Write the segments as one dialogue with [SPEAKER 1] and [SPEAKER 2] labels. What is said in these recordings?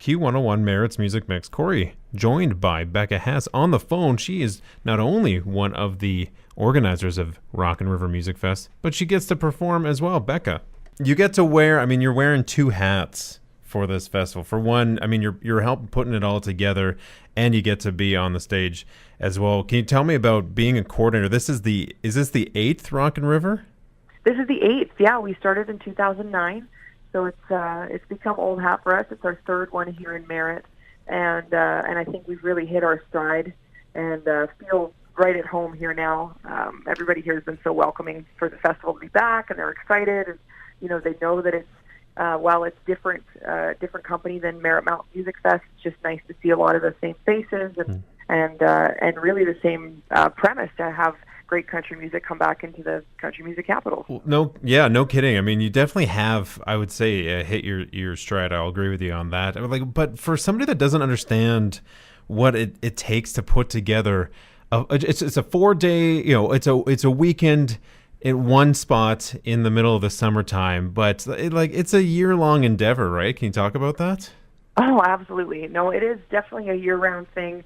[SPEAKER 1] Q101 Merritt's Music Mix. Corey, joined by Becca Hess on the phone. She is not only one of the organizers of Rockin River Music Fest, but she gets to perform as well. Becca, you get to wear, you're wearing two hats for this festival. For one, you're helping putting it all together, and you get to be on the stage as well. Can you tell me about being a coordinator? Is this the 8th Rockin River?
[SPEAKER 2] This is the 8th. Yeah, we started in 2009. So it's become old hat for us. It's our third one here in Merritt, and I think we've really hit our stride and feel right at home here now. Everybody here has been so welcoming for the festival to be back, and they're excited. And they know that it's while it's different company than Merritt Mountain Music Fest. It's just nice to see a lot of the same faces and really the same premise to have great country music come back into the country music capital.
[SPEAKER 1] No kidding. You definitely have, I would say, hit your stride. I'll agree with you on that. But for somebody that doesn't understand what it takes to put together, it's a 4-day, it's a weekend in one spot in the middle of the summertime, but it's a year-long endeavor, right? Can you talk about that?
[SPEAKER 2] Oh, absolutely. No, it is definitely a year-round thing.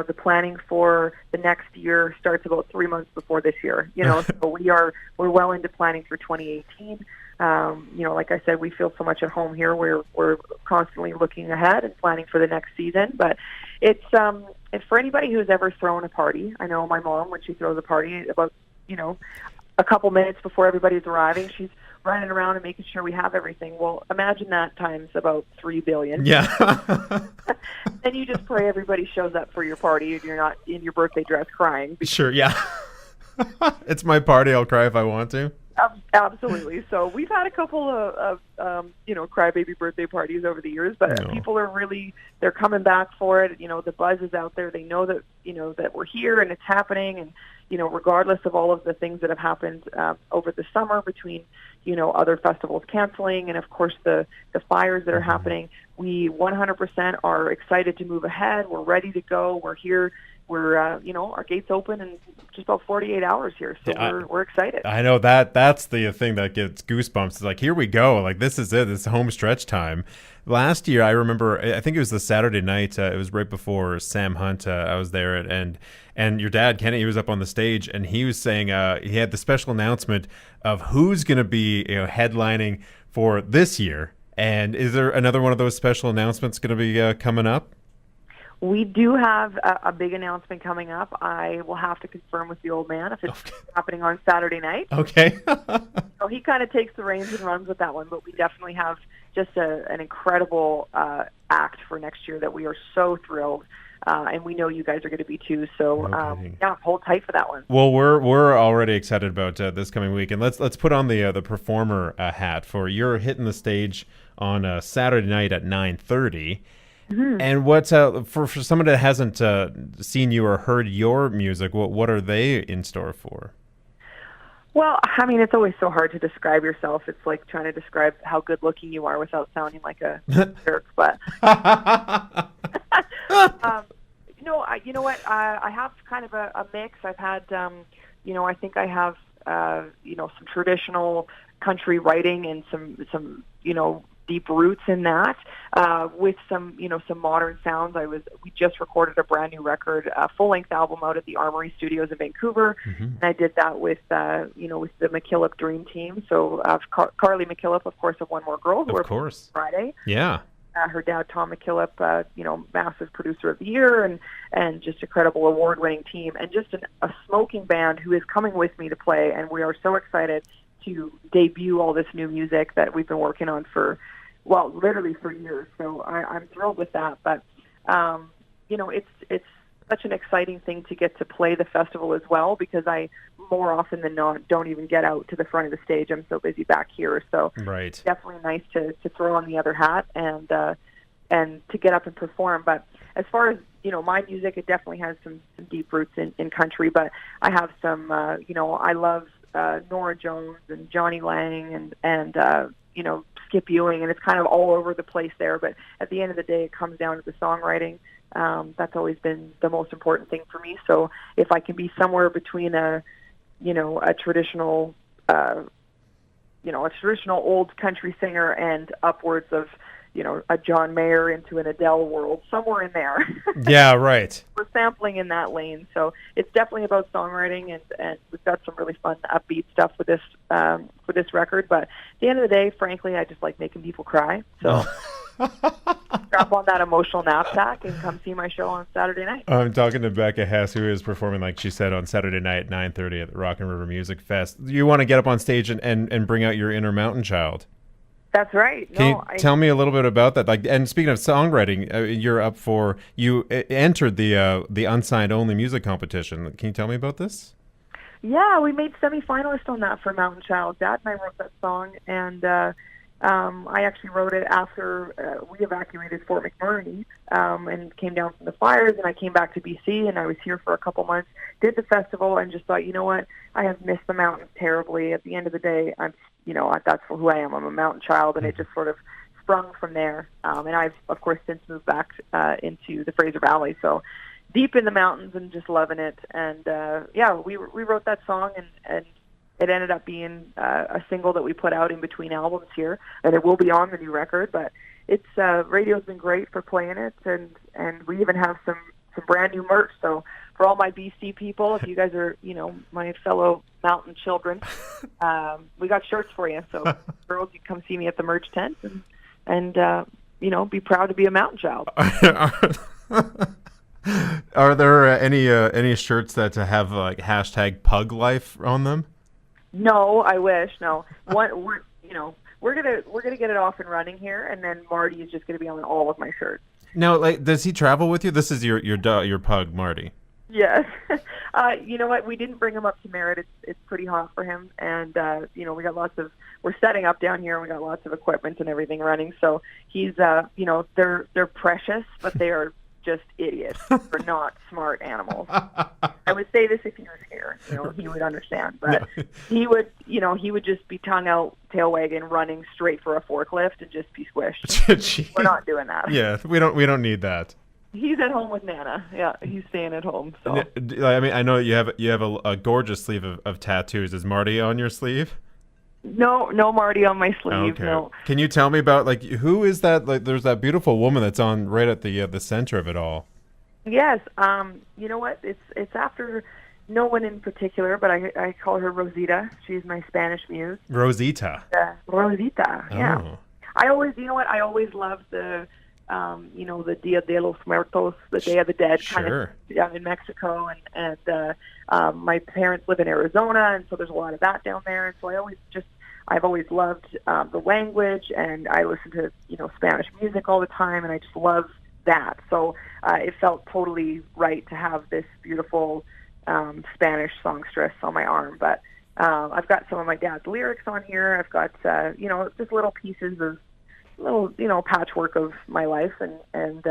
[SPEAKER 2] The planning for the next year starts about 3 months before this year. So we're well into planning for 2018. Like I said, we feel so much at home here. We're constantly looking ahead and planning for the next season. But it's for anybody who's ever thrown a party. I know my mom, when she throws a party, about a couple minutes before everybody's arriving, she's running around and making sure we have everything. Well, imagine that times about 3 billion.
[SPEAKER 1] Yeah.
[SPEAKER 2] Then you just pray everybody shows up for your party and you're not in your birthday dress crying.
[SPEAKER 1] Sure, yeah. It's my party. I'll cry if I want to.
[SPEAKER 2] Absolutely. So we've had a couple of crybaby birthday parties over the years, but people are they're coming back for it. The buzz is out there. They know that, that we're here and it's happening. And, regardless of all of the things that have happened over the summer between, other festivals canceling and, of course, the fires that are happening, we 100% are excited to move ahead. We're ready to go. We're here. We're, our gates open in just about 48 hours here. So we're excited.
[SPEAKER 1] I know that's the thing that gets goosebumps. It's like, here we go. This is it. It's home stretch time. Last year, I remember, I think it was the Saturday night. It was right before Sam Hunt. I was there, and your dad, Kenny, he was up on the stage, and he was saying he had the special announcement of who's going to be headlining for this year. And is there another one of those special announcements going to be coming up?
[SPEAKER 2] We do have a big announcement coming up. I will have to confirm with the old man if it's happening on Saturday night.
[SPEAKER 1] Okay.
[SPEAKER 2] So he kind of takes the reins and runs with that one, but we definitely have just an incredible act for next year that we are so thrilled. And we know you guys are going to be too. So hold tight for that one.
[SPEAKER 1] Well, we're already excited about this coming week, and let's put on the performer hat for you're hitting the stage on Saturday night at 9:30. Mm-hmm. And what's for someone that hasn't seen you or heard your music, what are they in store for?
[SPEAKER 2] Well, it's always so hard to describe yourself. It's like trying to describe how good looking you are without sounding like a jerk. But you know what? I have kind of a mix. I've had, I think I have, some traditional country writing and some deep roots in that, with some modern sounds. We just recorded a brand new record, full-length album out at the Armory Studios in Vancouver, and I did that with the McKillop Dream Team. So Carly McKillop, of course, of One More Girl, who are Friday.
[SPEAKER 1] Yeah.
[SPEAKER 2] Her dad, Tom McKillop, massive producer of the year and just a credible award-winning team, and just a smoking band who is coming with me to play, and we are so excited to debut all this new music that we've been working on literally for years. So I'm thrilled with that. But, it's such an exciting thing to get to play the festival as well, because I more often than not don't even get out to the front of the stage. I'm so busy back here. So
[SPEAKER 1] right.
[SPEAKER 2] Definitely nice to throw on the other hat and to get up and perform. But as far as, my music, it definitely has some deep roots in country, but I have some, I love Nora Jones and Johnny Lang and Skip Ewing, and it's kind of all over the place there. But at the end of the day, it comes down to the songwriting. That's always been the most important thing for me. So if I can be somewhere between a traditional, a traditional old country singer and upwards of, a John Mayer into an Adele world, somewhere in there.
[SPEAKER 1] Yeah, right.
[SPEAKER 2] We're sampling in that lane. So it's definitely about songwriting, and we've got some really fun, upbeat stuff with this record. But at the end of the day, frankly, I just like making people cry. So strap on that emotional knapsack and come see my show on Saturday night.
[SPEAKER 1] I'm talking to Becca Hess, who is performing, like she said, on Saturday night at 9:30 at the Rockin River Music Fest. You want to get up on stage and bring out your inner mountain child.
[SPEAKER 2] That's right.
[SPEAKER 1] Can you tell me a little bit about that? Like, and speaking of songwriting, you entered the unsigned only music competition. Can you tell me about this?
[SPEAKER 2] Yeah, we made semifinalist on that for Mountain Child. Dad and I wrote that song, and I actually wrote it after we evacuated Fort McMurray and came down from the fires, and I came back to BC, and I was here for a couple months, did the festival, and just thought, you know what, I have missed the mountains terribly. At the end of the day, that's who I am. I'm a mountain child, and it just sort of sprung from there. And I've, of course, since moved back into the Fraser Valley, so deep in the mountains and just loving it. And we wrote that song, and it ended up being a single that we put out in between albums here, and it will be on the new record. But it's radio's been great for playing it, and we even have some brand new merch. So for all my BC people, if you guys are my fellow mountain children, we got shirts for you. So girls, you come see me at the merch tent and be proud to be a mountain child.
[SPEAKER 1] Are there any shirts that have like #PugLife on them?
[SPEAKER 2] No, I wish. No, we're gonna get it off and running here, and then Marty is just gonna be on all of my shirts.
[SPEAKER 1] Now, like, does he travel with you? This is your pug, Marty.
[SPEAKER 2] Yes. You know what? We didn't bring him up to Merritt. It's pretty hot for him, and we got we're setting up down here, and we got lots of equipment and everything running. So he's they're precious, but they are just idiots. They're not smart animals. I would say this if he was here, he would understand. But he would just be tongue out, tail wagging, running straight for a forklift and just be squished. We're not doing that.
[SPEAKER 1] Yeah, we don't need that.
[SPEAKER 2] He's at home with Nana. Yeah, he's staying at home. So
[SPEAKER 1] I mean, I know you have a gorgeous sleeve of tattoos. Is Marty on your sleeve?
[SPEAKER 2] No Marty on my sleeve.
[SPEAKER 1] Okay.
[SPEAKER 2] No.
[SPEAKER 1] Can you tell me about, like, who is that? Like, there's that beautiful woman that's on right at the center of it all.
[SPEAKER 2] Yes. You know what? It's after no one in particular, but I call her Rosita. She's my Spanish muse.
[SPEAKER 1] Rosita.
[SPEAKER 2] Rosita. Yeah.
[SPEAKER 1] Oh.
[SPEAKER 2] I always loved the the Dia de los Muertos, the Day of the Dead, kind of down in Mexico, and my parents live in Arizona, and so there's a lot of that down there, and so I've always loved the language, and I listen to Spanish music all the time, and I just love that. So it felt totally right to have this beautiful Spanish songstress on my arm. But I've got some of my dad's lyrics on here. I've got just little pieces of patchwork of my life, and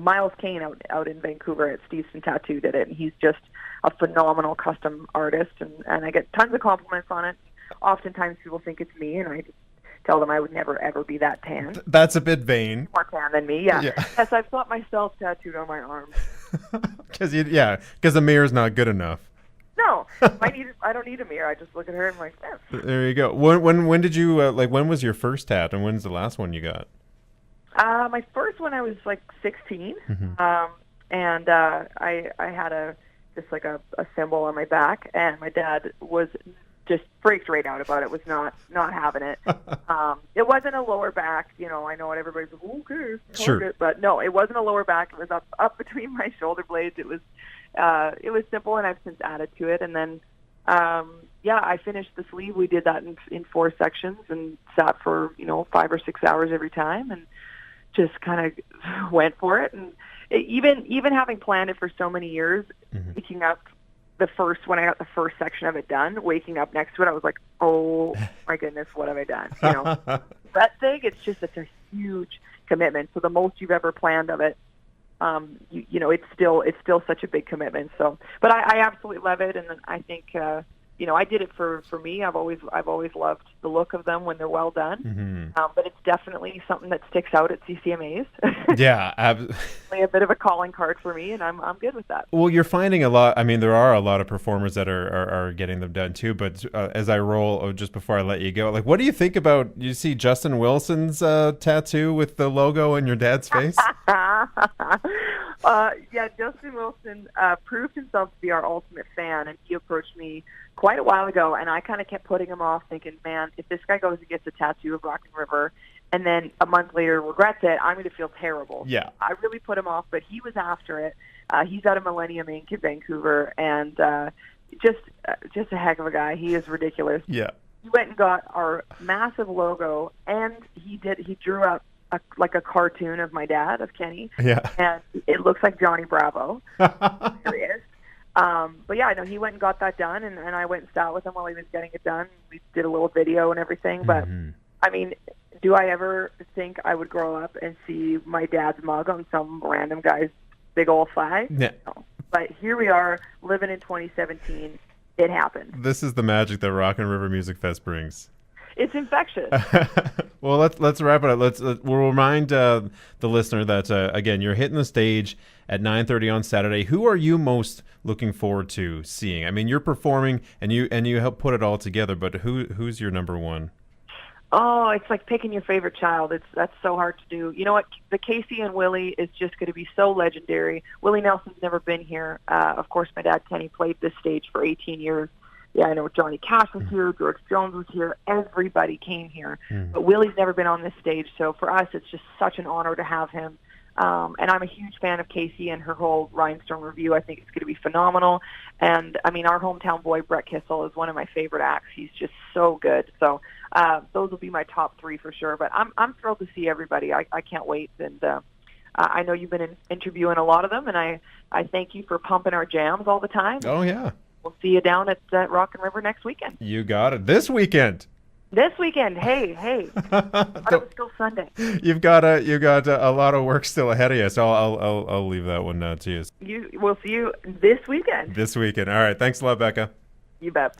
[SPEAKER 2] Miles Kane out in Vancouver at Steveson Tattoo did it, and he's just a phenomenal custom artist, and I get tons of compliments on it. Oftentimes people think it's me, and I just tell them I would never ever be that tan.
[SPEAKER 1] That's a bit vain.
[SPEAKER 2] More tan than me, yeah. Yes, I've got myself tattooed on my arm.
[SPEAKER 1] Because the mirror's not good enough.
[SPEAKER 2] No, I don't need a mirror. I just look at her and I'm like, yes.
[SPEAKER 1] There you go. When did you when was your first tat, and when's the last one you got?
[SPEAKER 2] My first one I was like 16, and I had a symbol on my back, and my dad was just freaked right out about it. Was not having it. It wasn't a lower back. I know what everybody's like, okay,
[SPEAKER 1] sure,
[SPEAKER 2] but no, it wasn't a lower back. It was up between my shoulder blades. It was simple, and I've since added to it. And then, I finished the sleeve. We did that in 4 sections and sat for 5 or 6 hours every time, and just kind of went for it. And even having planned it for so many years, waking up when I got the first section of it done, waking up next to it, I was like, oh my goodness, what have I done? That thing, it's a huge commitment. So the most you've ever planned of it, it's still such a big commitment. So, but I absolutely love it, and I think I did it for me. I've always loved the look of them when they're well done. But it's definitely something that sticks out at CCMAs.
[SPEAKER 1] Yeah,
[SPEAKER 2] a bit of a calling card for me, and I'm good with that.
[SPEAKER 1] Well, you're finding a lot. I mean, there are a lot of performers that are getting them done too. But as I roll, just before I let you go, like, what do you think about? You see Justin Wilson's tattoo with the logo in your dad's face?
[SPEAKER 2] Yeah, Justin Wilson proved himself to be our ultimate fan, and he approached me quite a while ago, and I kind of kept putting him off, thinking, man, if this guy goes and gets a tattoo of Rockin River and then a month later regrets it, I'm going to feel terrible.
[SPEAKER 1] Yeah.
[SPEAKER 2] I really put him off, but he was after it. He's out of Millennium Inc. in Vancouver, and just a heck of a guy. He is ridiculous.
[SPEAKER 1] Yeah.
[SPEAKER 2] He went and got our massive logo, and he drew up like a cartoon of my dad, of Kenny.
[SPEAKER 1] Yeah.
[SPEAKER 2] And it looks like Johnny Bravo. Serious. But yeah, no, he went and got that done, and I went and sat with him while he was getting it done. We did a little video and everything. But, I mean, do I ever think I would grow up and see my dad's mug on some random guy's big old flag?
[SPEAKER 1] Yeah.
[SPEAKER 2] No. But here we are, living in 2017. It happened.
[SPEAKER 1] This is the magic that Rockin River Music Fest brings.
[SPEAKER 2] It's infectious.
[SPEAKER 1] Well, let's wrap it up. We'll remind the listener that again, you're hitting the stage at 9:30 on Saturday. Who are you most looking forward to seeing? I mean, you're performing and you help put it all together, but who's your number one?
[SPEAKER 2] Oh, it's like picking your favorite child. That's so hard to do. You know what? The Casey and Willie is just going to be so legendary. Willie Nelson's never been here. Of course, my dad Kenny played this stage for 18 years. Yeah, I know Johnny Cash was here, George Jones was here, everybody came here. But Willie's never been on this stage, so for us it's just such an honor to have him. And I'm a huge fan of Casey and her whole Rhinestone Review. I think it's going to be phenomenal. And, I mean, our hometown boy, Brett Kissel, is one of my favorite acts. He's just so good. So those will be my top three for sure. But I'm thrilled to see everybody. I can't wait. And I know you've been interviewing a lot of them, and I thank you for pumping our jams all the time.
[SPEAKER 1] Oh, yeah.
[SPEAKER 2] We'll see you down at Rockin River next weekend.
[SPEAKER 1] You got it. This weekend.
[SPEAKER 2] This weekend. Hey. It was still Sunday.
[SPEAKER 1] You've got a lot of work still ahead of you, so I'll leave that one to you.
[SPEAKER 2] We'll see you this weekend.
[SPEAKER 1] This weekend. All right. Thanks a lot, Becca.
[SPEAKER 2] You bet.